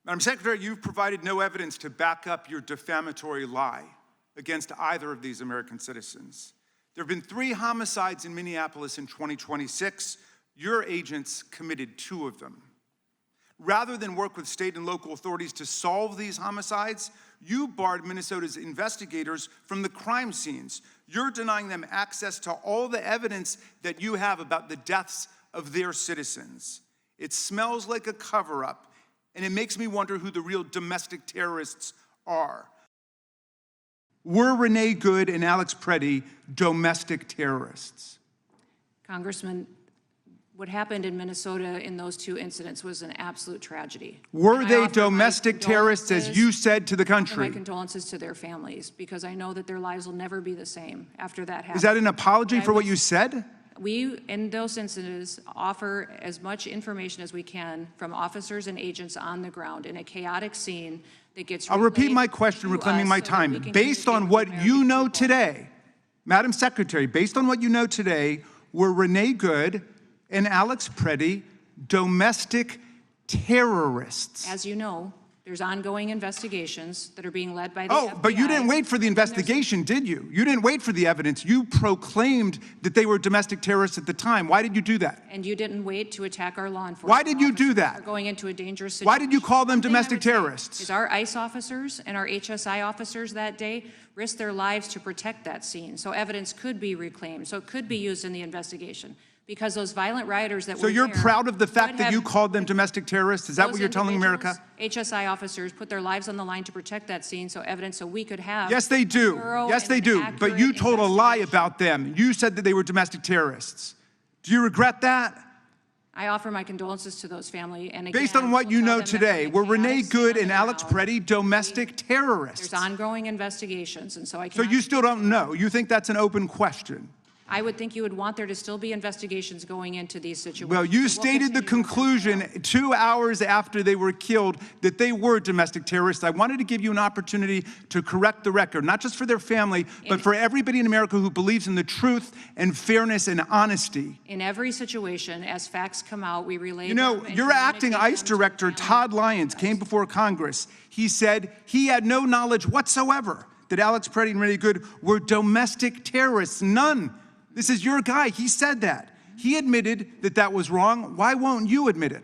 Madam Secretary, you've provided no evidence to back up your defamatory lie against either of these American citizens. There have been 3 homicides in Minneapolis in 2026. Your agents committed 2 of them. Rather than work with state and local authorities to solve these homicides, you barred Minnesota's investigators from the crime scenes. You're denying them access to all the evidence that you have about the deaths of their citizens. It smells like a cover-up, and it makes me wonder who the real domestic terrorists are. Were Renee Good and Alex Pretti domestic terrorists? Congressman, what happened in Minnesota in those 2 incidents was an absolute tragedy. Were they domestic terrorists, as you said to the country? My condolences to their families, because I know that their lives will never be the same after that happened. Is that an apology for what you said? We, in those incidents, offer as much information as we can from officers and agents on the ground in a chaotic scene that gets I'll repeat my question, reclaiming my time. Based on what you know today, Madam Secretary, based on what you know today, were Renee Good and Alex Pretti domestic terrorists? As you know, there's ongoing investigations that are being led by the FBI. But you didn't wait for the investigation, did you? You didn't wait for the evidence. You proclaimed that they were domestic terrorists at the time. Why did you do that? And you didn't wait to attack our law enforcement. Why did you do that? We're going into a dangerous situation. Why did you call them domestic terrorists? Is our ICE officers and our HSI officers that day risked their lives to protect that scene, so evidence could be reclaimed, so it could be used in the investigation. Because those violent rioters that were there. So you're proud of the fact that you called them domestic terrorists? Is that what you're telling America? HSI officers put their lives on the line to protect that scene, so evidence so we could have. Yes, they do. Yes, they do. But you told a lie about them. You said that they were domestic terrorists. Do you regret that? I offer my condolences to those families. And again, based on what you know today, were Renee Good and Alex Pretti domestic terrorists? There's ongoing investigations, and so I. So you still don't know. You think that's an open question? I would think you would want there to still be investigations going into these situations. Well, you stated the conclusion 2 hours after they were killed that they were domestic terrorists. I wanted to give you an opportunity to correct the record, not just for their family, but for everybody in America who believes in the truth and fairness and honesty. In every situation, as facts come out, we relay. You know, your acting ICE director, Todd Lyons, came before Congress. He said he had no knowledge whatsoever that Alex Pretti and Renee Good were domestic terrorists. None. This is your guy. He said that. He admitted that that was wrong. Why won't you admit it?